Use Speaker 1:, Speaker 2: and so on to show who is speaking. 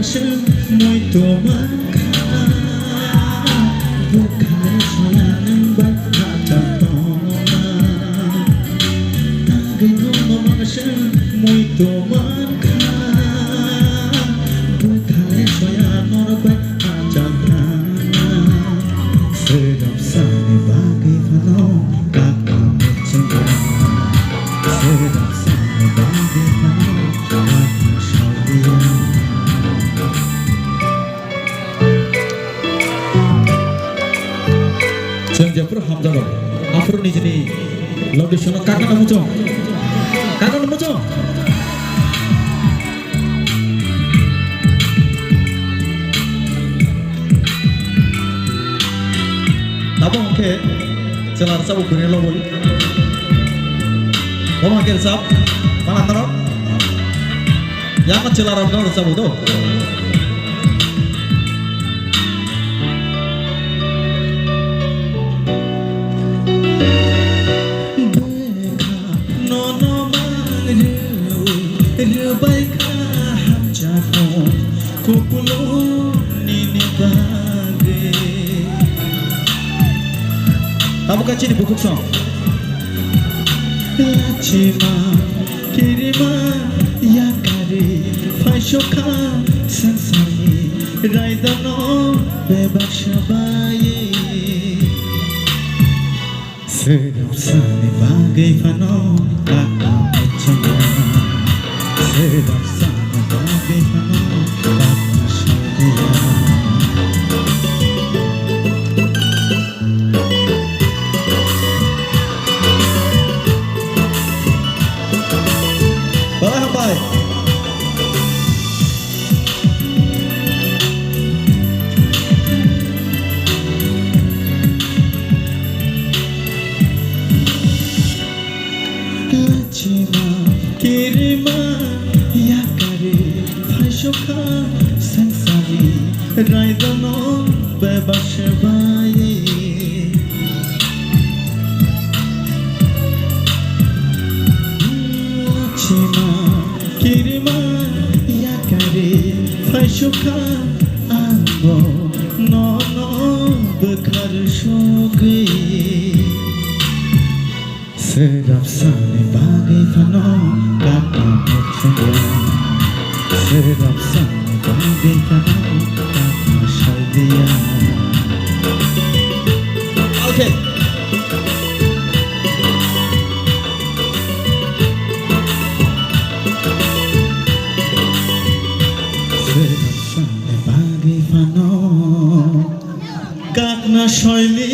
Speaker 1: muito maka bukan soyanan bata toma nagino mamasya muito maka bukan soyanan bata toma sedap sani bagai fano kakak mencinta sedap sani bagai fano kakak syaudia. Janjapur hamdalo, apur ni jadi lebih sana kakak namu cong, kakak namu cong. Nabo ke, celar sabu kuni lo bol, mau ke sab, mana taro? Yang kan celar abang sabu tu. Tamu kaci di buku song. Lacima kirima ya kari fashoka sensari raidano bebas bayi sedap sani bagai fano kakak mencinta sedap sani bagai fano kakak syaudia. Lacima kirima ya kari fashoka sensari raidano bebas bayi Lacima kirima ya kari fashoka ambo nono bekar shogi sedap sani bagai fano kakak mencinta sedap sani bagai fano kakak syaudia. Okay. Sedap sani bagai fano kakak syaudia.